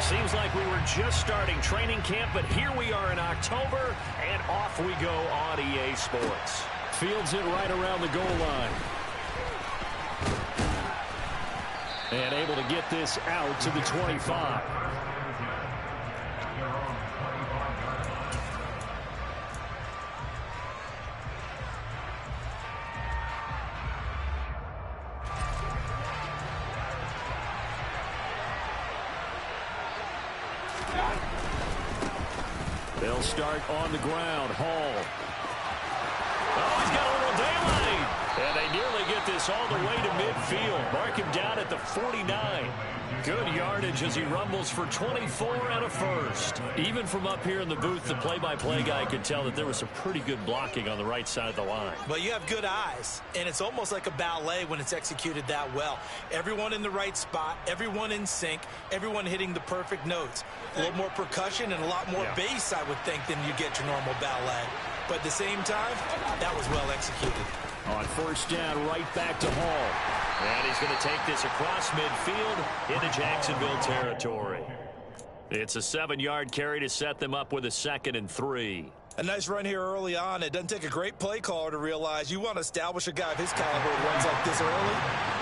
Seems like we were just starting training camp, but here we are in October, and off we go on EA Sports. Fields it right around the goal line. And able to get this out to the 25. They'll start on the ground. Hall. Oh, he's got a little daylight. And they nearly get this all the way to midfield. Mark him down at the 49. Good yardage as he rumbles for 24 and a first. Even from up here in the booth, the play-by-play guy could tell that there was some pretty good blocking on the right side of the line. Well, you have good eyes, and it's almost like a ballet when it's executed that well. Everyone in the right spot, everyone in sync, everyone hitting the perfect notes. A little more percussion and a lot more bass, I would think, than you get your normal ballet. But at the same time, that was well executed. On first down, right back to Hall. And he's going to take this across midfield into Jacksonville territory. It's a 7-yard carry to set them up with a 2nd and 3. A nice run here early on. It doesn't take a great play caller to realize you want to establish a guy of his caliber who runs like this early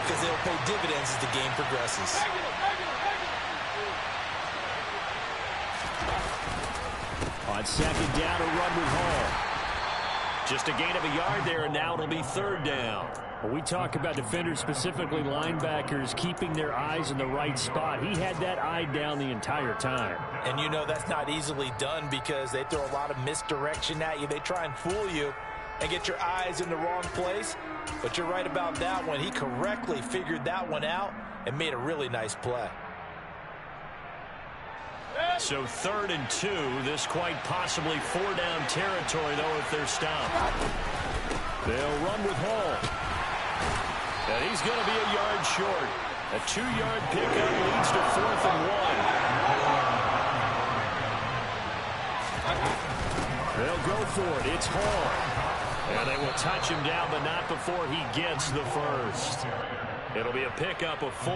because they'll pay dividends as the game progresses. On second down, a run with Hall. Just a gain of a yard there, and now it'll be 3rd down. When we talk about defenders, specifically linebackers, keeping their eyes in the right spot, he had that eye down the entire time. And you know that's not easily done because they throw a lot of misdirection at you. They try and fool you and get your eyes in the wrong place. But you're right about that one. He correctly figured that one out and made a really nice play. So 3rd and 2, this quite possibly 4-down territory, though, if they're stopped. They'll run with Hall. And he's going to be a yard short. A 2-yard pickup leads to 4th and 1. They'll go for it. It's Hall. And they will touch him down, but not before he gets the first. It'll be a pickup of 4.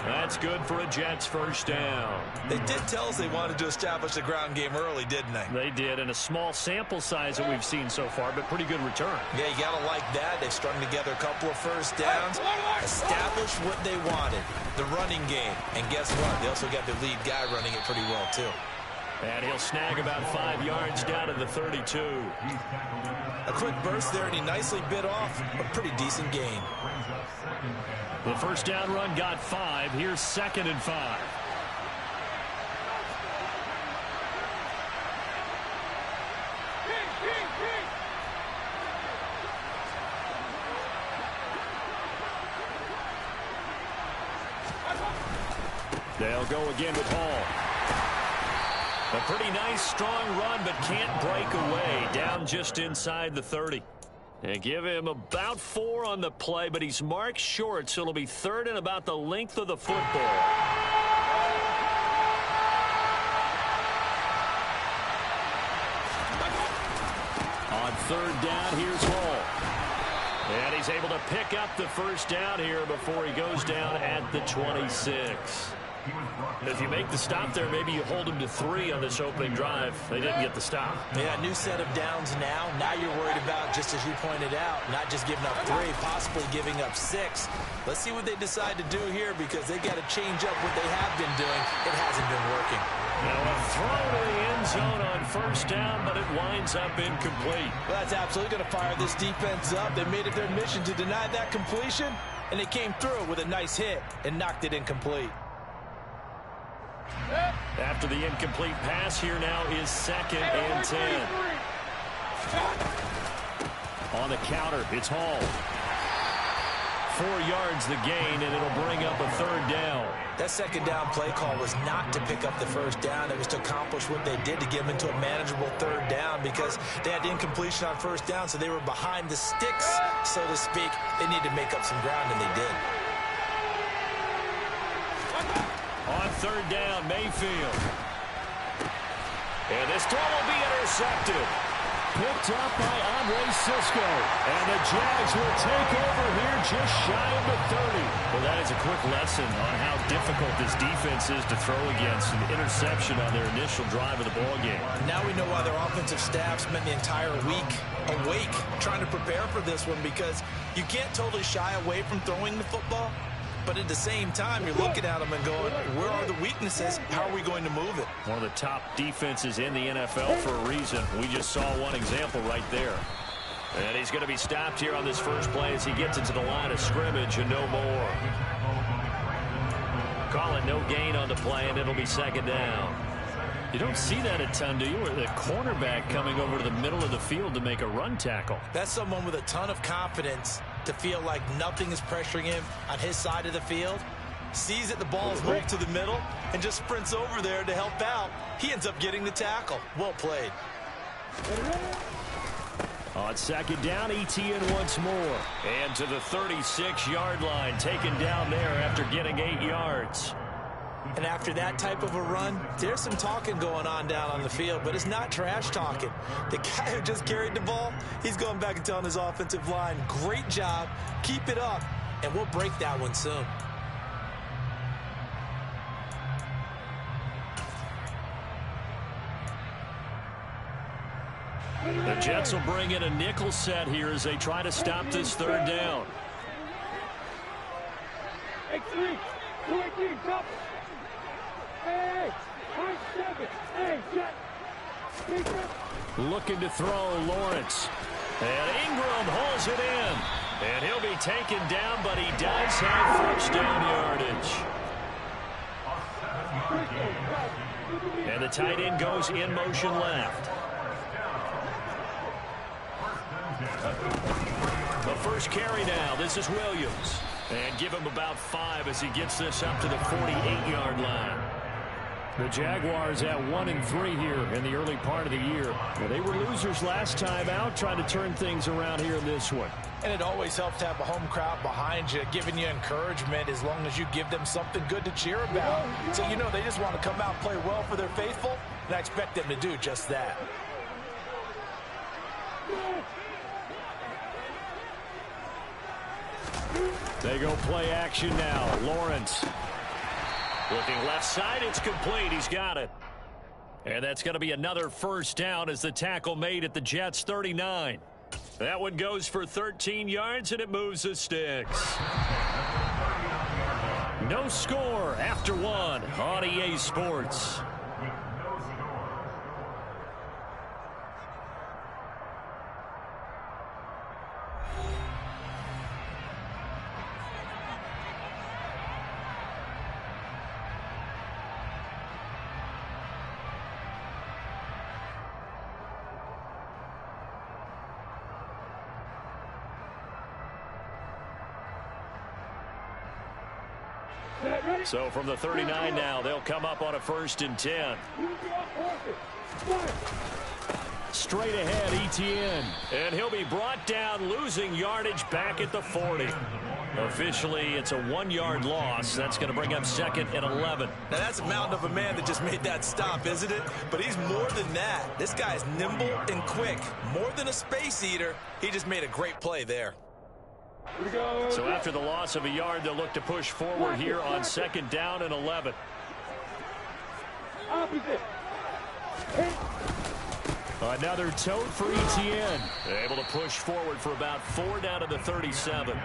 That's good for a Jets first down. They did tell us they wanted to establish the ground game early, didn't they? They did, and a small sample size that we've seen so far, but pretty good return. Yeah, you got to like that. They've strung together a couple of first downs, established what they wanted, the running game. And guess what? They also got the lead guy running it pretty well, too. And he'll snag about 5 yards down to the 32. A quick burst there, and he nicely bit off a pretty decent gain. The first down run got 5. Here's 2nd and 5. They'll go again with Hall. A pretty nice, strong run, but can't break away. Down just inside the 30. And give him about 4 on the play, but he's marked short, so it'll be 3rd and about the length of the football. On 3rd down, here's Hall. And he's able to pick up the first down here before he goes down at the 26. If you make the stop there, maybe you hold them to 3 on this opening drive. They didn't get the stop. Yeah, new set of downs now. Now you're worried about, just as you pointed out, not just giving up 3, possibly giving up 6. Let's see what they decide to do here because they got to change up what they have been doing. It hasn't been working. Now a throw to the end zone on first down, but it winds up incomplete. Well, that's absolutely going to fire this defense up. They made it their mission to deny that completion, and they came through with a nice hit and knocked it incomplete. After the incomplete pass, here now is 2nd and 10. On the counter, it's Hall. 4 yards the gain, and it'll bring up a 3rd down. That 2nd down play call was not to pick up the first down. It was to accomplish what they did to get them into a manageable 3rd down because they had incompletion on first down, so they were behind the sticks, so to speak. They needed to make up some ground, and they did. On 3rd down, Mayfield. And this throw will be intercepted. Picked up by Andre Cisco. And the Jags will take over here just shy of the 30. Well, that is a quick lesson on how difficult this defense is to throw against. An interception on their initial drive of the ballgame. Now we know why their offensive staff spent the entire week awake trying to prepare for this one, because you can't totally shy away from throwing the football. But at the same time, you're looking at them and going, where are the weaknesses? How are we going to move it? One of the top defenses in the NFL for a reason. We just saw one example right there. And he's going to be stopped here on this first play as he gets into the line of scrimmage and no more. Call it no gain on the play, and it'll be second down. You don't see that a ton, do you? Or the cornerback coming over to the middle of the field to make a run tackle. That's someone with a ton of confidence to feel like nothing is pressuring him on his side of the field. Sees that the ball is moved to the middle and just sprints over there to help out. He ends up getting the tackle. Well played. On second down, ETN once more. And to the 36-yard line, taken down there after getting 8 yards. And after that type of a run, there's some talking going on down on the field, but it's not trash talking. The guy who just carried the ball, he's going back and telling his offensive line, great job, keep it up, and we'll break that one soon. The Jets will bring in a nickel set here as they try to stop this third down. Looking to throw, Lawrence. And Ingram hauls it in. And he'll be taken down, but he does have first down yardage. And the tight end goes in motion left. The first carry now. This is Williams. And give him about 5 as he gets this up to the 48-yard line. The Jaguars at 1-3 here in the early part of the year. Well, they were losers last time out, trying to turn things around here in this one. And it always helps to have a home crowd behind you, giving you encouragement as long as you give them something good to cheer about. So, you know, they just want to come out and play well for their faithful, and I expect them to do just that. They go play action now. Lawrence. Looking left side, it's complete. He's got it. And that's going to be another first down as the tackle made at the Jets' 39. That one goes for 13 yards, and it moves the sticks. No score after one on EA Sports. So from the 39 now, they'll come up on a 1st and 10. Straight ahead, ETN. And he'll be brought down, losing yardage back at the 40. Officially, it's a 1-yard loss. That's going to bring up 2nd and 11. Now, that's a mountain of a man that just made that stop, isn't it? But he's more than that. This guy's nimble and quick. More than a space eater. He just made a great play there. So after the loss of a yard, they'll look to push forward here on 2nd down and 11. Another tote for ETN. Able to push forward for about 4 down to the 37.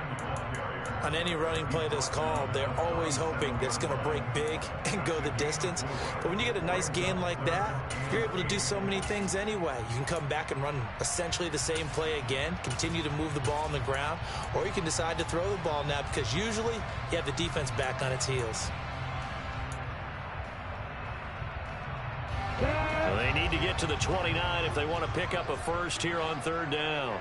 On any running play that's called, they're always hoping that it's going to break big and go the distance. But when you get a nice gain like that, you're able to do so many things anyway. You can come back and run essentially the same play again, continue to move the ball on the ground, or you can decide to throw the ball now because usually you have the defense back on its heels. Well, they need to get to the 29 if they want to pick up a first here on 3rd down.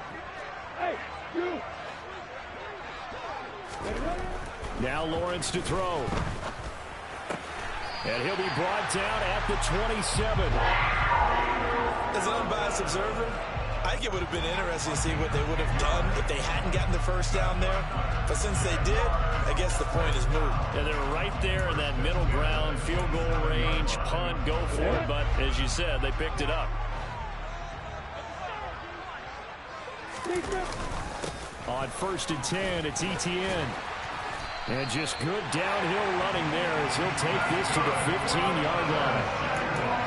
Now Lawrence to throw. And he'll be brought down at the 27. As an unbiased observer, I think it would have been interesting to see what they would have done if they hadn't gotten the first down there. But since they did, I guess the point is moved. Yeah, they're right there in that middle ground, field goal range, punt, go for it. But as you said, they picked it up. On 1st and 10, it's ETN. And just good downhill running there as he'll take this to the 15-yard line.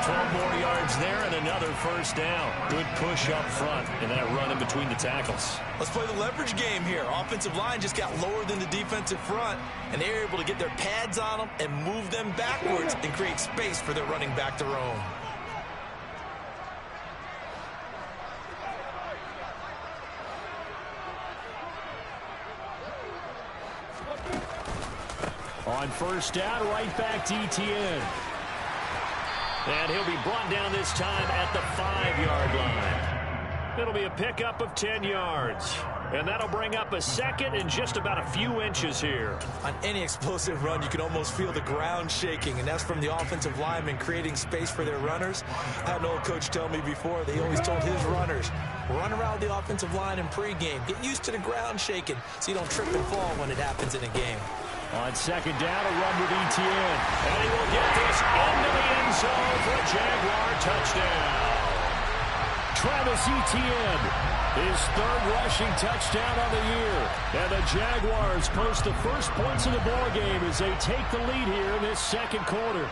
12 more yards there and another first down. Good push up front and that run in between the tackles. Let's play the leverage game here. Offensive line just got lower than the defensive front, and they're able to get their pads on them and move them backwards and create space for their running back to roam. On 1st down, right back to ETN. And he'll be brought down this time at the 5-yard line. It'll be a pickup of 10 yards. And that'll bring up a second and just about a few inches here. On any explosive run, you can almost feel the ground shaking, and that's from the offensive linemen creating space for their runners. I had an old coach tell me before, they always told his runners, run around the offensive line in pregame. Get used to the ground shaking so you don't trip and fall when it happens in a game. On 2nd down, a run with ETN. And he will get this into the end zone for a Jaguar touchdown. Travis Etienne, his 3rd rushing touchdown on the year. And the Jaguars post the first points of the ball game as they take the lead here in this 2nd quarter.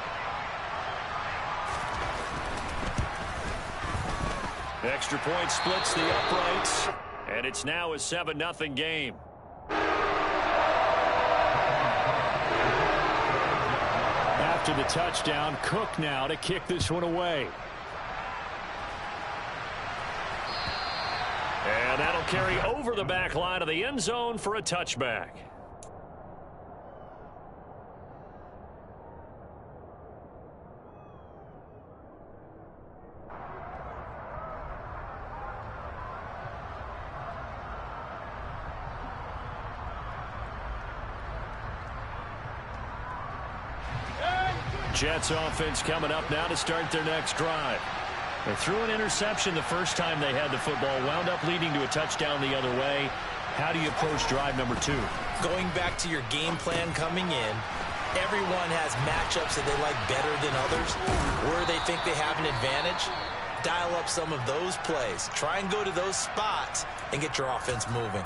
Extra point splits the uprights, and it's now a 7-0 game. After the touchdown, Cook now to kick this one away. And that'll carry over the back line of the end zone for a touchback. Jets offense coming up now to start their next drive. They threw an interception the first time they had the football, wound up leading to a touchdown the other way. How do you approach drive number 2? Going back to your game plan coming in, everyone has matchups that they like better than others, where they think they have an advantage. Dial up some of those plays. Try and go to those spots and get your offense moving.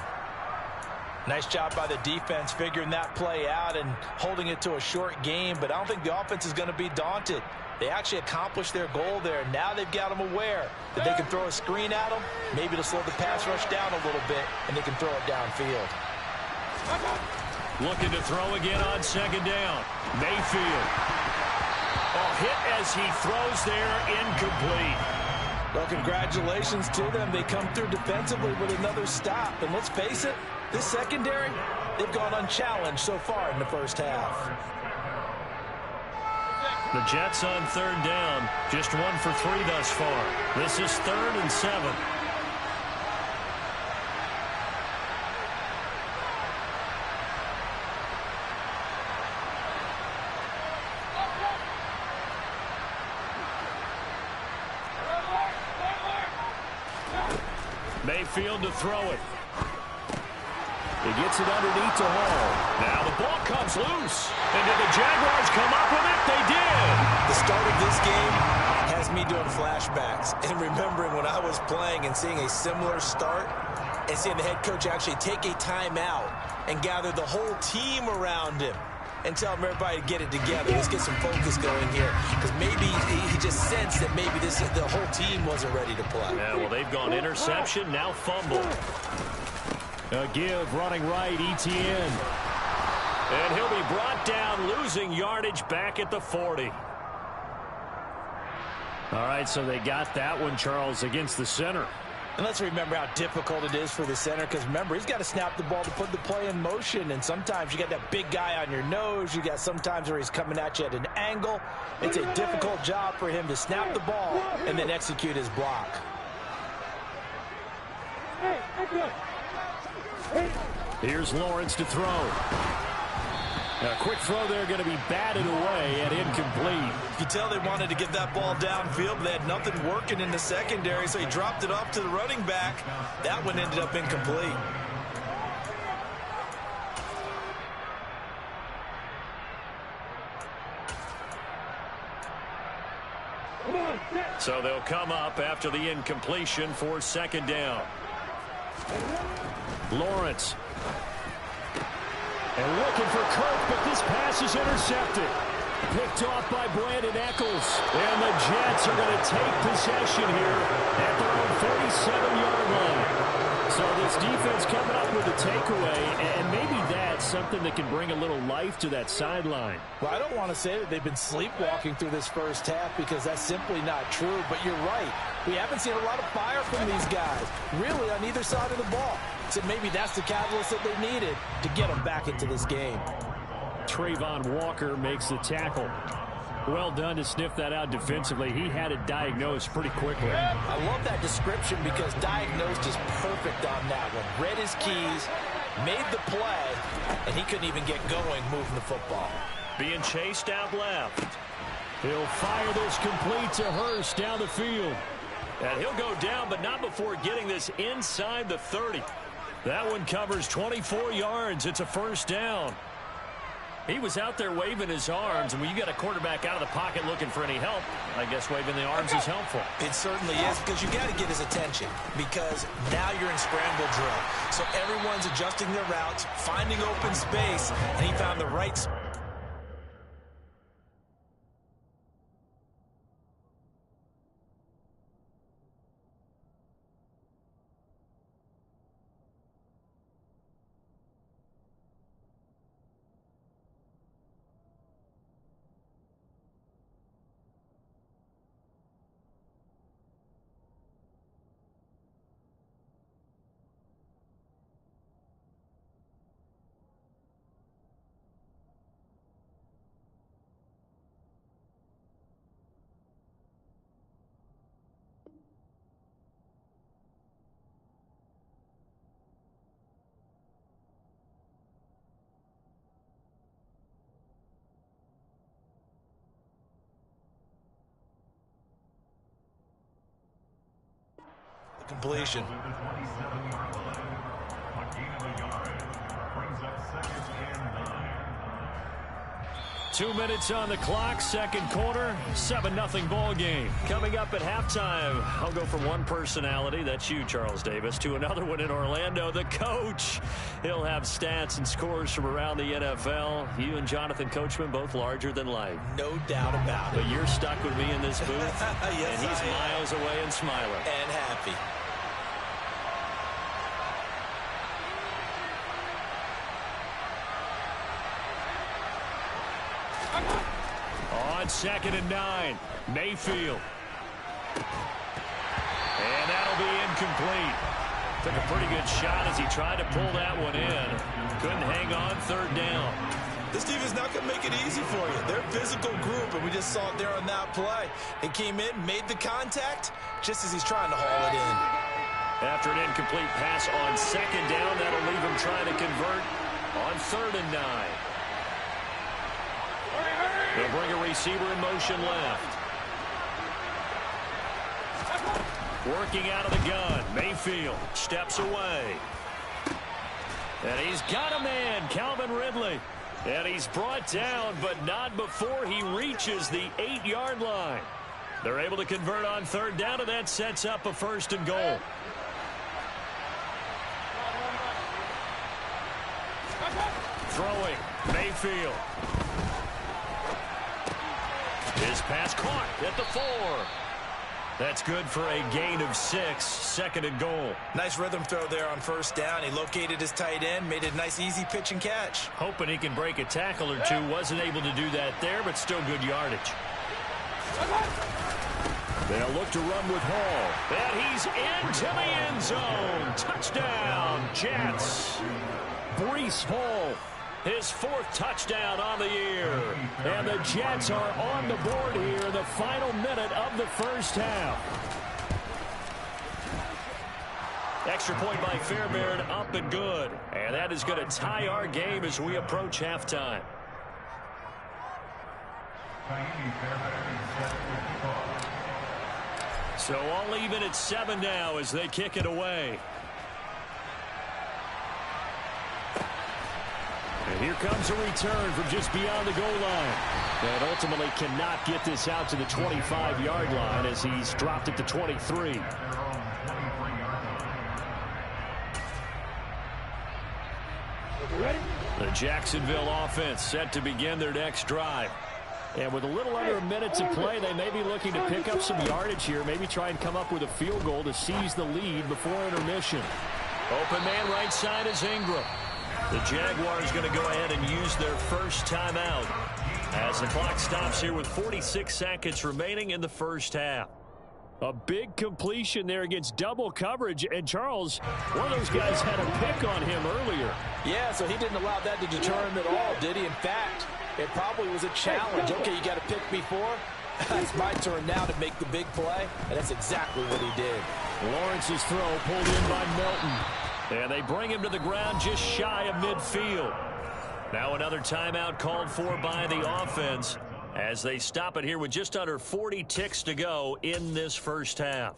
Nice job by the defense figuring that play out and holding it to a short game, but I don't think the offense is going to be daunted. They actually accomplished their goal there. Now they've got them aware that they can throw a screen at them, maybe to slow the pass rush down a little bit, and they can throw it downfield. Looking to throw again on 2nd down. Mayfield. Oh, hit as he throws there, incomplete. Well, congratulations to them. They come through defensively with another stop. And let's face it, this secondary, they've gone unchallenged so far in the first half. The Jets on 3rd down, just 1 for 3 thus far. This is 3rd and 7. Mayfield to throw it. He gets it underneath to Hall. Now the ball comes loose. And did the Jaguars come up with it? They did. The start of this game has me doing flashbacks and remembering when I was playing and seeing a similar start and seeing the head coach actually take a timeout and gather the whole team around him and tell everybody to get it together. Let's get some focus going here, because maybe he just sensed that maybe the whole team wasn't ready to play. Yeah, well, they've gone interception, now fumble. A give running right, ETN. And he'll be brought down, losing yardage back at the 40. All right, so they got that one, Charles, against the center. And let's remember how difficult it is for the center, because remember, he's got to snap the ball to put the play in motion, and sometimes you got that big guy on your nose. You got sometimes where he's coming at you at an angle. It's a difficult job for him to snap the ball and then execute his block. Here's Lawrence to throw. A quick throw there, going to be batted away and incomplete. You can tell they wanted to get that ball downfield, but they had nothing working in the secondary, so he dropped it off to the running back. That one ended up incomplete. So they'll come up after the incompletion for 2nd down. Lawrence. And looking for Kirk, but this pass is intercepted. Picked off by Brandon Eccles. And the Jets are going to take possession here at their own 37-yard line. So this defense coming up with a takeaway, and maybe that's something that can bring a little life to that sideline. Well, I don't want to say that they've been sleepwalking through this first half because that's simply not true, but you're right. We haven't seen a lot of fire from these guys, really on either side of the ball. So maybe that's the catalyst that they needed to get them back into this game. Trayvon Walker makes the tackle. Well done to sniff that out defensively. He had it diagnosed pretty quickly. I love that description because diagnosed is perfect on that one. Read his keys, made the play, and he couldn't even get going moving the football. Being chased out left. He'll fire this complete to Hurst down the field. And he'll go down, but not before getting this inside the 30. That one covers 24 yards. It's a first down. He was out there waving his arms, and when you got a quarterback out of the pocket looking for any help, I guess waving the arms is helpful. It certainly is, because you got to get his attention, because now you're in scramble drill. So everyone's adjusting their routes, finding open space, and he found the right spot. Completion. 2 minutes on the clock, second quarter, 7-0 ball game. Coming up at halftime, I'll go from one personality, that's you, Charles Davis, to another one in Orlando, the coach. He'll have stats and scores from around the NFL. You and Jonathan Coachman, both larger than life. No doubt about it. But you're stuck with me in this booth, yes, and he's miles away and smiling. And happy. On 2nd and 9, Mayfield. And that'll be incomplete. Took a pretty good shot as he tried to pull that one in. Couldn't hang on, 3rd down. This team is not going to make it easy for you. They're a physical group, and we just saw it there on that play. He came in, made the contact, just as he's trying to haul it in. After an incomplete pass on 2nd down, that'll leave him trying to convert on 3rd and 9. They'll bring a receiver in motion left. Working out of the gun. Mayfield steps away. And he's got a man, Calvin Ridley. And he's brought down, but not before he reaches the 8-yard line. They're able to convert on 3rd down, and that sets up a 1st and goal. Throwing, Mayfield. His pass caught at the 4. That's good for a gain of 6, 2nd and goal. Nice rhythm throw there on 1st down. He located his tight end, made a nice easy pitch and catch. Hoping he can break a tackle or two. Wasn't able to do that there, but still good yardage. They'll look to run with Hall. And he's into the end zone. Touchdown, Jets. Breece Hall. His 4th touchdown on the year. And the Jets are on the board here in the final minute of the first half. Extra point by Fairbairn, up and good. And that is going to tie our game as we approach halftime. So all even at 7 now as they kick it away. And here comes a return from just beyond the goal line. And ultimately cannot get this out to the 25-yard line as he's dropped it to 23. The Jacksonville offense set to begin their next drive. And with a little under a minute to play, they may be looking to pick up some yardage here, maybe try and come up with a field goal to seize the lead before intermission. Open man right side is Ingram. The Jaguars going to go ahead and use their first timeout as the clock stops here with 46 seconds remaining in the first half. A big completion there against double coverage. And Charles, one of those guys had a pick on him earlier. Yeah, so he didn't allow that to deter him at all, did he? In fact, it probably was a challenge. Okay, you got a pick before. It's my turn now to make the big play, and that's exactly what he did. Lawrence's throw pulled in by Melton. And they bring him to the ground just shy of midfield. Now another timeout called for by the offense as they stop it here with just under 40 ticks to go in this first half.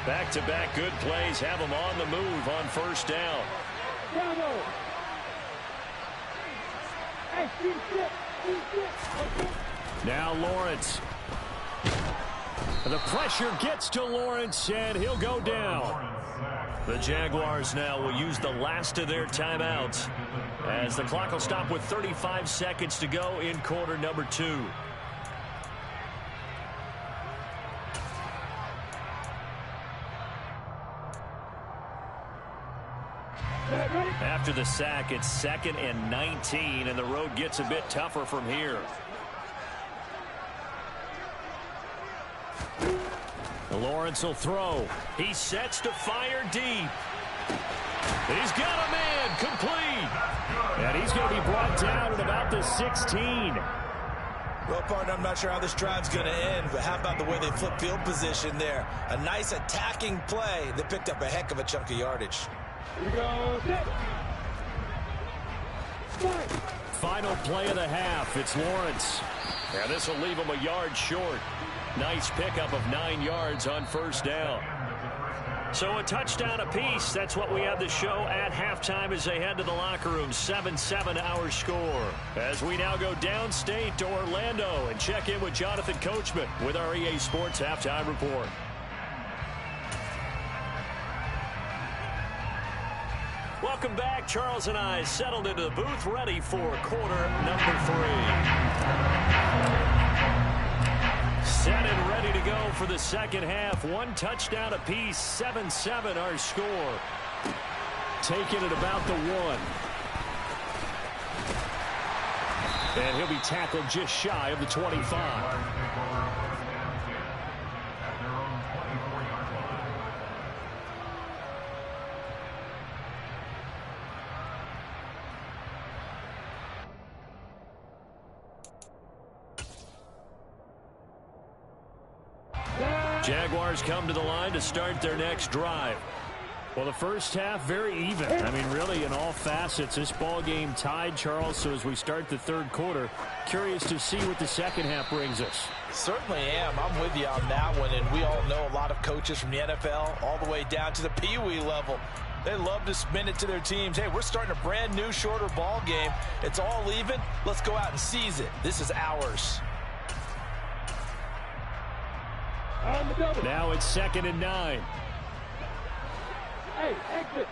Back-to-back good plays have them on the move on first down. Now Lawrence. The pressure gets to Lawrence, and he'll go down. The Jaguars now will use the last of their timeouts as the clock will stop with 35 seconds to go in quarter number 2. After the sack, it's 2nd and 19, and the road gets a bit tougher from here. Lawrence will throw. He sets to fire deep. He's got a man complete. And he's going to be brought down at about the 16. Well, partner, I'm not sure how this drive's going to end, but how about the way they flip field position there? A nice attacking play that picked up a heck of a chunk of yardage. Here we go. Final play of the half. It's Lawrence. And this will leave him a yard short. Nice pickup of 9 yards on first down. So a touchdown apiece. That's what we have the show at halftime as they head to the locker room. 7-7 our score. As we now go downstate to Orlando and check in with Jonathan Coachman with our EA Sports Halftime Report. Welcome back. Charles and I settled into the booth ready for quarter number 3. Set and ready to go for the second half. 1 touchdown apiece. 7-7 our score. Taking it about the 1. And he'll be tackled just shy of the 25. Jaguars come to the line to start their next drive. Well, the first half, very even. I mean, really, in all facets, this ball game tied, Charles. So as we start the third quarter, curious to see what the second half brings us. Certainly am. I'm with you on that one. And we all know a lot of coaches from the NFL all the way down to the Pee-wee level. They love to spin it to their teams. Hey, we're starting a brand new, shorter ball game. It's all even. Let's go out and seize it. This is ours. Now it's 2nd and 9. Hey, exit.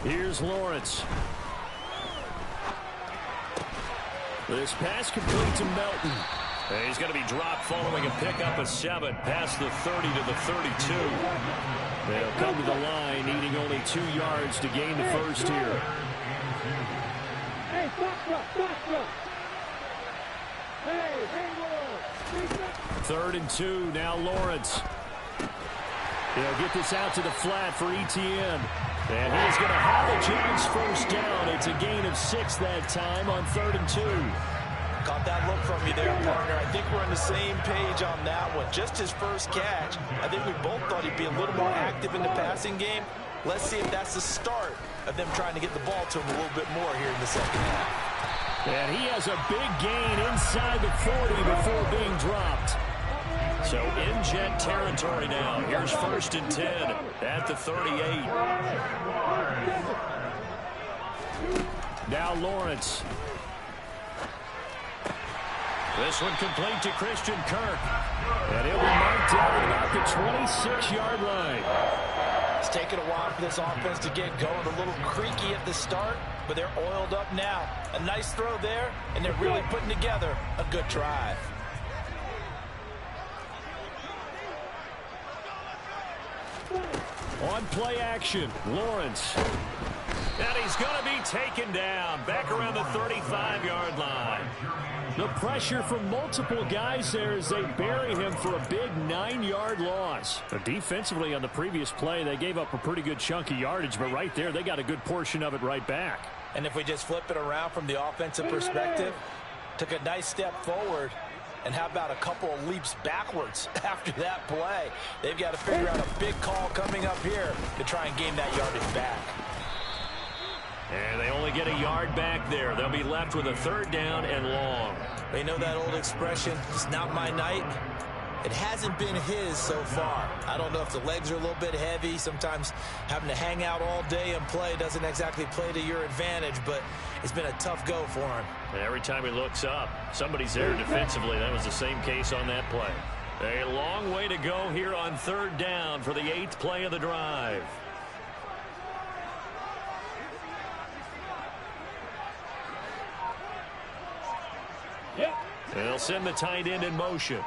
Here's Lawrence. This pass complete to Melton. And he's going to be dropped following a pickup of 7 past the 30 to the 32. They'll come to the line needing only 2 yards to gain the first here. Hey, stop. Hey, hang on. 3rd and 2, now Lawrence. He'll get this out to the flat for Etienne. And he's going to have the Jags first down. It's a gain of 6 that time on 3rd and 2. Caught that look from you there, partner. I think we're on the same page on that one. Just his first catch. I think we both thought he'd be a little more active in the passing game. Let's see if that's the start of them trying to get the ball to him a little bit more here in the second half. And he has a big gain inside the 40 before being dropped. So in jet territory now. Here's 1st and 10 at the 38. Now Lawrence. This one complete to Christian Kirk. And he'll be marked down at about the 26-yard line. It's taken a while for this offense to get going. A little creaky at the start, but they're oiled up now. A nice throw there, and they're really putting together a good drive. On play action, Lawrence. And he's going to be taken down back around the 35-yard line. The pressure from multiple guys there as they bury him for a big 9-yard loss. Defensively on the previous play, they gave up a pretty good chunk of yardage, but right there, they got a good portion of it right back. And if we just flip it around from the offensive perspective, took a nice step forward, and how about a couple of leaps backwards after that play? They've got to figure out a big call coming up here to try and gain that yardage back. And they only get a yard back there. They'll be left with a 3rd down and long. They know that old expression, it's not my night. It hasn't been his so far. I don't know if the legs are a little bit heavy. Sometimes having to hang out all day and play doesn't exactly play to your advantage, but it's been a tough go for him. And every time he looks up, somebody's there defensively. That was the same case on that play. A long way to go here on 3rd down for the 8th play of the drive. They'll send the tight end in motion.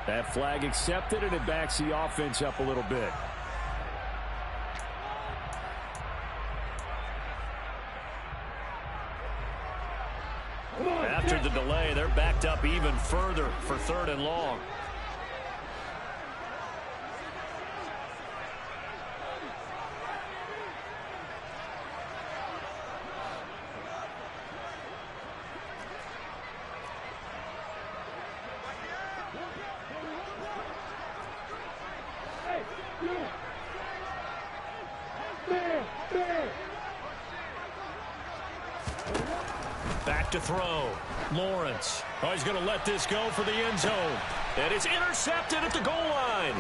That flag accepted, and it backs the offense up a little bit. After the delay, they're backed up even further for 3rd and long. Back to throw. Lawrence. Oh, he's going to let this go for the end zone. And it's intercepted at the goal line.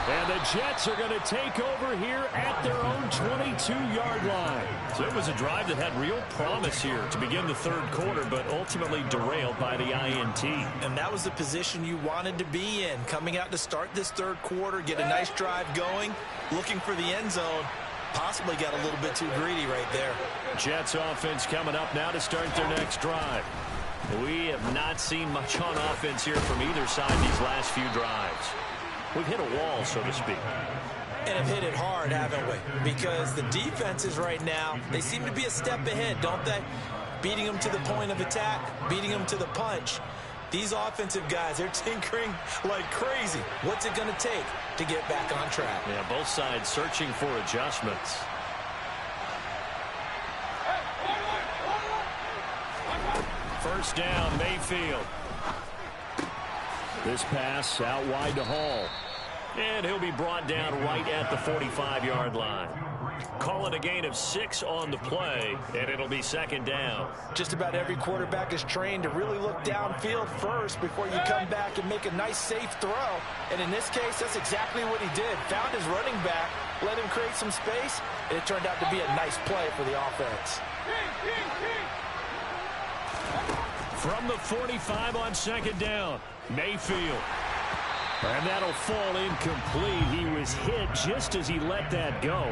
And the Jets are going to take over here at their own 22-yard line. So it was a drive that had real promise here to begin the 3rd quarter, but ultimately derailed by the INT. And that was the position you wanted to be in, coming out to start this 3rd quarter, get a nice drive going, looking for the end zone. Possibly got a little bit too greedy right there. Jets offense coming up now to start their next drive. We have not seen much on offense here from either side these last few drives. We've hit a wall, so to speak. And have hit it hard, haven't we? Because the defenses right now, they seem to be a step ahead, don't they? Beating them to the point of attack, beating them to the punch. These offensive guys, they're tinkering like crazy. What's it going to take to get back on track? Yeah, both sides searching for adjustments. First down, Mayfield. This pass out wide to Hall. And he'll be brought down right at the 45-yard line. Call it a gain of 6 on the play, and it'll be 2nd down. Just about every quarterback is trained to really look downfield first before you come back and make a nice, safe throw. And in this case, that's exactly what he did. Found his running back, let him create some space, and it turned out to be a nice play for the offense. From the 45 on 2nd down, Mayfield. And that'll fall incomplete. He was hit just as he let that go.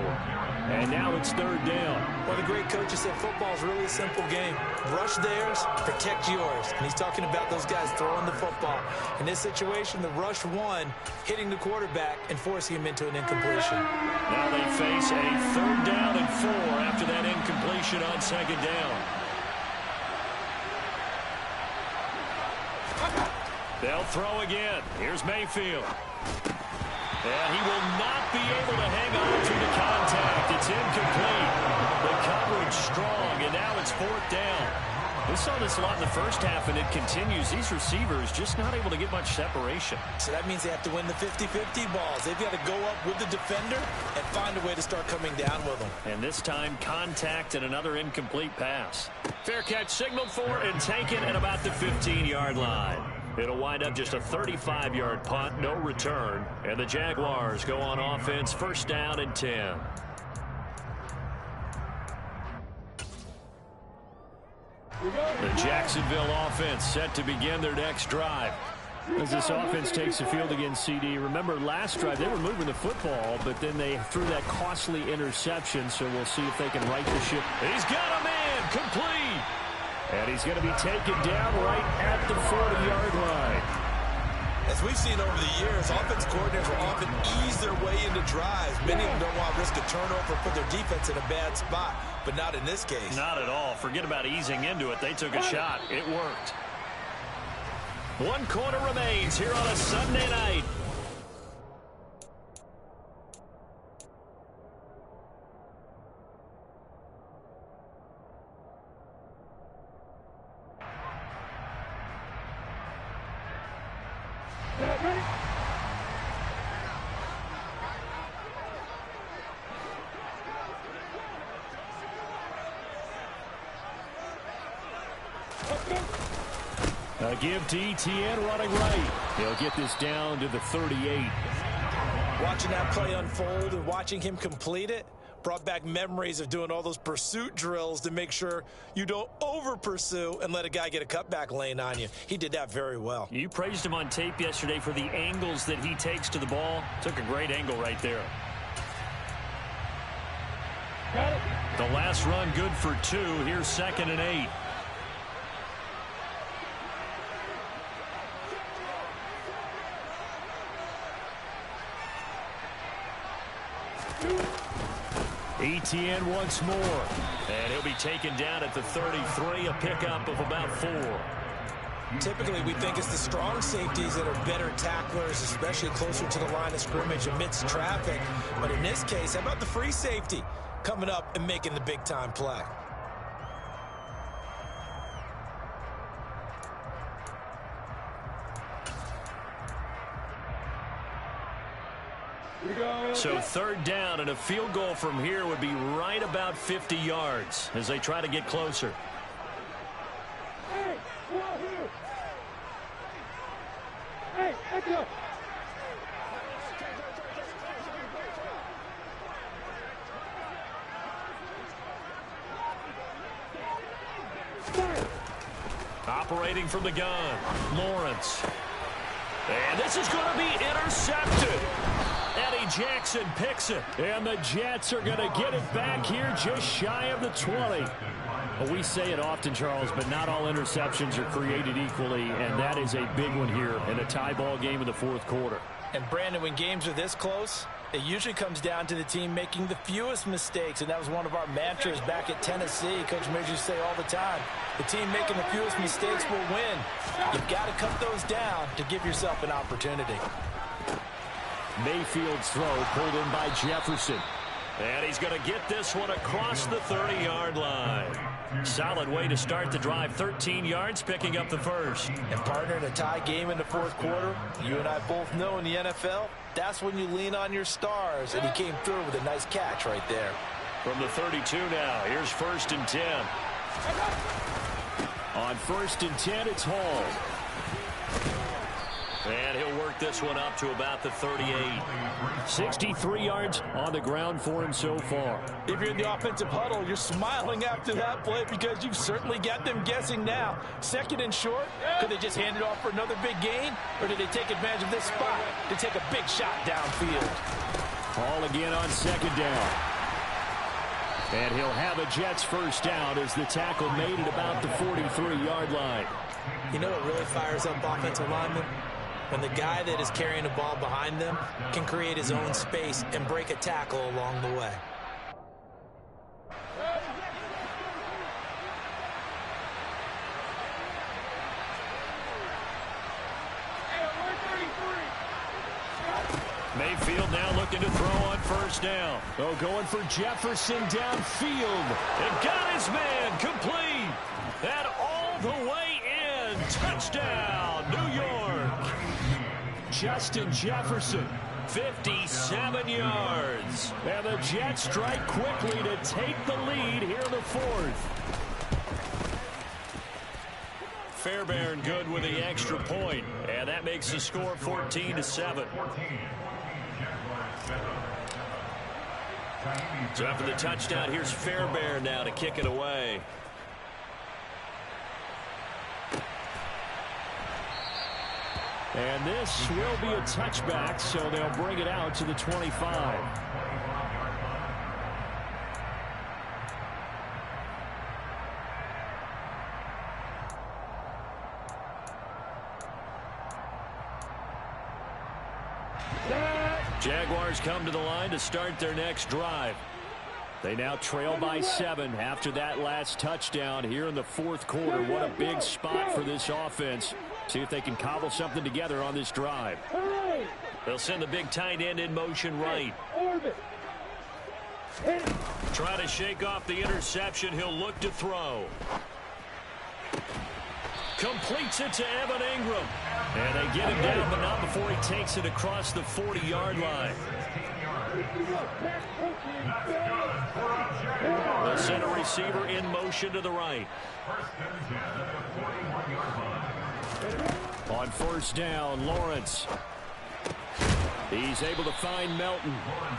And now it's 3rd down. Well, the great coaches said football is really a simple game. Rush theirs, protect yours. And he's talking about those guys throwing the football. In this situation, the rush one, hitting the quarterback and forcing him into an incompletion. Now they face a 3rd down and 4 after that incompletion on 2nd down. They'll throw again. Here's Mayfield. And he will not be able to hang on through the contact. It's incomplete. The coverage strong, and now it's 4th down. We saw this a lot in the first half, and it continues. These receivers just not able to get much separation. So that means they have to win the 50-50 balls. They've got to go up with the defender and find a way to start coming down with them. And this time, contact and another incomplete pass. Fair catch signaled for and taken at about the 15-yard line. It'll wind up just a 35-yard punt, no return. And the Jaguars go on offense, first down and 10. The Jacksonville offense set to begin their next drive. As this offense takes the field against CD, remember last drive they were moving the football, but then they threw that costly interception, so we'll see if they can right the ship. He's got a man, complete. And he's going to be taken down right at the 40-yard line. As we've seen over the years, offense coordinators will often ease their way into drives. Many of them don't want to risk a turnover or put their defense in a bad spot, but not in this case. Not at all. Forget about easing into it. They took a shot. It worked. 1 quarter remains here on a Sunday night. A give to ETN running right. He'll get this down to the 38. Watching that play unfold and watching him complete it brought back memories of doing all those pursuit drills to make sure you don't over-pursue and let a guy get a cutback lane on you. He did that very well. You praised him on tape yesterday for the angles that he takes to the ball. Took a great angle right there. The last run good for 2. Here's 2nd and 8. ETN once more. And he'll be taken down at the 33, a pickup of about 4. Typically, we think it's the strong safeties that are better tacklers, especially closer to the line of scrimmage amidst traffic. But in this case, how about the free safety coming up and making the big-time play? So 3rd down, and a field goal from here would be right about 50 yards as they try to get closer. Hey, hey, let's go. Operating from the gun, Lawrence. And this is going to be intercepted. Eddie Jackson picks it. And the Jets are going to get it back here just shy of the 20. Well, we say it often, Charles, but not all interceptions are created equally, and that is a big one here in a tie ball game in the 4th quarter. And, Brandon, when games are this close, it usually comes down to the team making the fewest mistakes, and that was one of our mantras back at Tennessee. Coach Midge used to say all the time, the team making the fewest mistakes will win. You've got to cut those down to give yourself an opportunity. Mayfield's throw pulled in by Jefferson. And he's going to get this one across the 30-yard line. Solid way to start the drive. 13 yards, picking up the first. And, partner, in a tie game in the 4th quarter, you and I both know in the NFL, that's when you lean on your stars. And he came through with a nice catch right there. From the 32 now, here's 1st and 10. On 1st and 10, it's Hall. And he'll work this one up to about the 38. 63 yards on the ground for him so far. If you're in the offensive huddle, you're smiling after that play because you've certainly got them guessing now. 2nd and short, could they just hand it off for another big gain? Or did they take advantage of this spot to take a big shot downfield? Hall again on 2nd down. And he'll have a Jets first down as the tackle made at about the 43-yard line. You know what really fires up offensive linemen? When the guy that is carrying the ball behind them can create his own space and break a tackle along the way. Mayfield now looking to throw on 1st down. Oh, going for Jefferson downfield. And got his man complete. That all Touchdown, New York. Justin Jefferson, 57 yards. And the Jets strike quickly to take the lead here in the fourth. Fairbairn good with the extra point, and that makes the score 14-7. So after the touchdown, here's Fairbairn now to kick it away. And this will be a touchback, so they'll bring it out to the 25. Jaguars come to the line to start their next drive. They now trail by 7 after that last touchdown here in the fourth quarter. What a big spot for this offense. See if they can cobble something together on this drive. They'll send the big tight end in motion right. Try to shake off the interception. He'll look to throw. Completes it to Evan Ingram. And they get him down, but not before he takes it across the 40-yard line. They'll send a receiver in motion to the right. On first down, Lawrence. He's able to find Melton.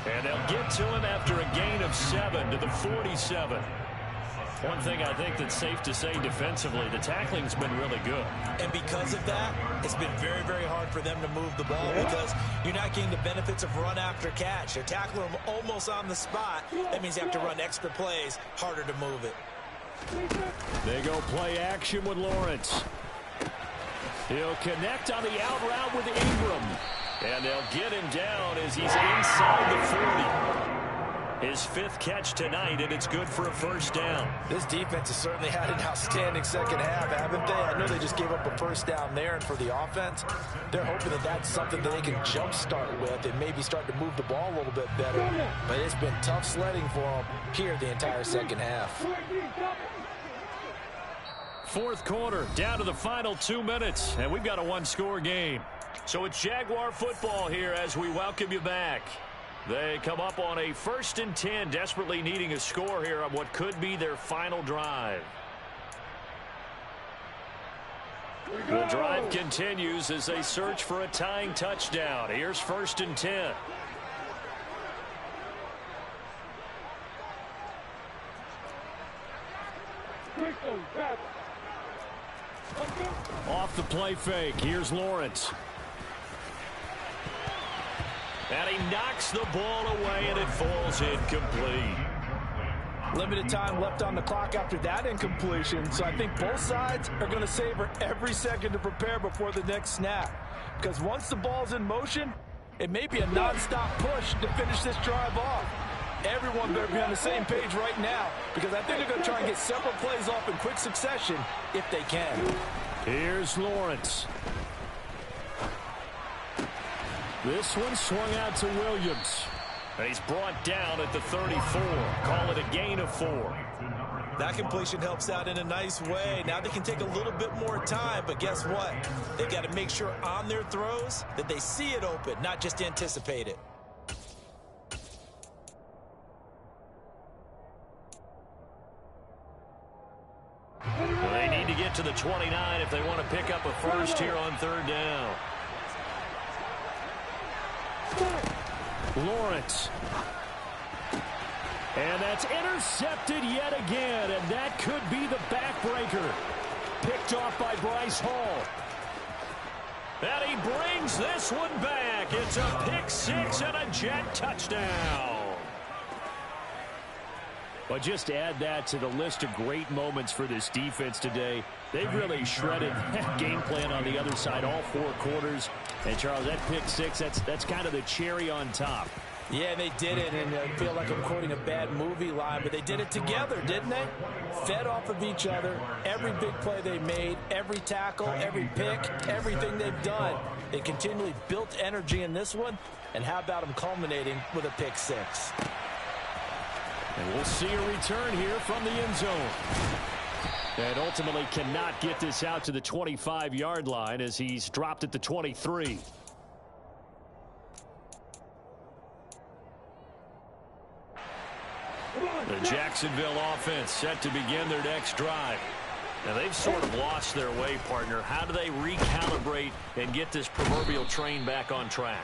And they'll get to him after a gain of 7 to the 47. One thing I think that's safe to say defensively, the tackling's been really good. And because of that, it's been very, very hard for them to move the ball because you're not getting the benefits of run after catch. They're tackling them almost on the spot. That means you have to run extra plays, harder to move it. They go play action with Lawrence. He'll connect on the out route with Ingram. And they'll get him down as he's inside the 40. His 5th catch tonight, and it's good for a first down. This defense has certainly had an outstanding second half, haven't they? I know they just gave up a first down there, and for the offense, they're hoping that that's something that they can jumpstart with and maybe start to move the ball a little bit better. But it's been tough sledding for them here the entire second half. Fourth quarter, down to the final 2 minutes, and we've got a one-score game. So it's Jaguar football here as we welcome you back. They come up on a 1st and 10, desperately needing a score here on what could be their final drive. The drive continues as they search for a tying touchdown. Here's 1st and 10. Off the play fake, here's Lawrence. And he knocks the ball away, and it falls incomplete. Limited time left on the clock after that incompletion, so I think both sides are going to savor every second to prepare before the next snap. Because once the ball's in motion, it may be a nonstop push to finish this drive off. Everyone better be on the same page right now, because I think they're going to try and get several plays off in quick succession if they can. Here's Lawrence. This one swung out to Williams. And he's brought down at the 34. Call it a gain of 4. That completion helps out in a nice way. Now they can take a little bit more time, but guess what? They've got to make sure on their throws that they see it open, not just anticipate it. They need to get to the 29 if they want to pick up a first here on 3rd down. Lawrence. And that's intercepted yet again, and that could be the backbreaker. Picked off by Bryce Hall. And he brings this one back. It's a pick 6 and a Jet touchdown. But just to add that to the list of great moments for this defense today, they've really shredded that game plan on the other side all 4 quarters. And, Charles, that pick 6, that's kind of the cherry on top. Yeah, they did it, and I feel like I'm quoting a bad movie line, but they did it together, didn't they? Fed off of each other, every big play they made, every tackle, every pick, everything they've done. They continually built energy in this one, and how about them culminating with a pick 6? And we'll see a return here from the end zone. And ultimately cannot get this out to the 25-yard line as he's dropped at the 23. The Jacksonville offense set to begin their next drive. Now, they've sort of lost their way, partner. How do they recalibrate and get this proverbial train back on track?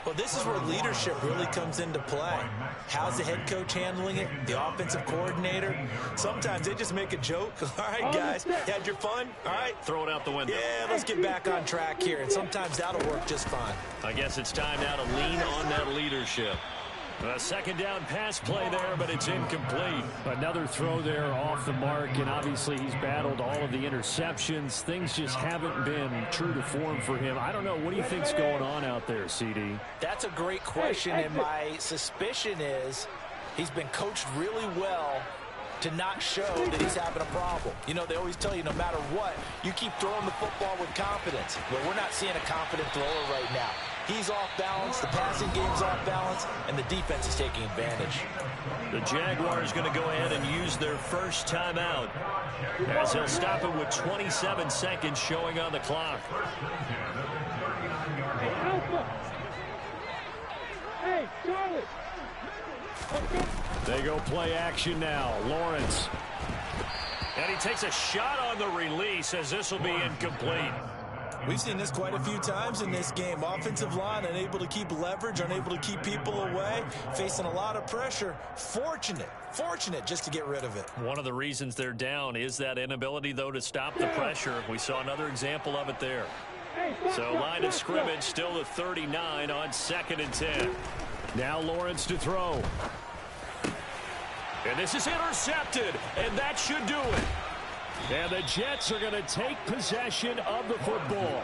Well, this is where leadership really comes into play. How's the head coach handling it? The offensive coordinator? Sometimes they just make a joke. All right, guys, had your fun? All right. Throw it out the window. Yeah, let's get back on track here. And sometimes that'll work just fine. I guess it's time now to lean on that leadership. A second down pass play there, but it's incomplete. Another throw there off the mark, and obviously he's battled all of the interceptions. Things just haven't been true to form for him. I don't know. What do you think's going on out there, CD? That's a great question, and my suspicion is he's been coached really well to not show that he's having a problem. You know, they always tell you no matter what, you keep throwing the football with confidence. Well, we're not seeing a confident thrower right now. He's off balance, the passing game's off balance, and the defense is taking advantage. The Jaguars going to go ahead and use their first timeout as they'll stop it with 27 seconds showing on the clock. Hey, Alpha. Hey, Charlie. They go play action now. Lawrence. And he takes a shot on the release as this will be incomplete. We've seen this quite a few times in this game. Offensive line unable to keep leverage, unable to keep people away, facing a lot of pressure. Fortunate just to get rid of it. One of the reasons they're down is that inability, though, to stop the pressure. We saw another example of it there. So line of scrimmage still the 39 on 2nd and 10. Now Lawrence to throw. And this is intercepted, and that should do it. And the Jets are going to take possession of the football.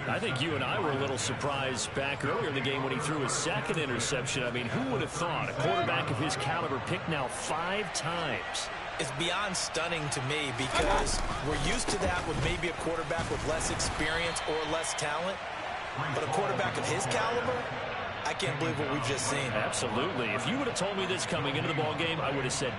I think you and I were a little surprised back earlier in the game when he threw his second interception. I mean, who would have thought a quarterback of his caliber picked now 5 times? It's beyond stunning to me because we're used to that with maybe a quarterback with less experience or less talent. But a quarterback of his caliber, I can't believe what we've just seen. Absolutely. If you would have told me this coming into the ball game, I would have said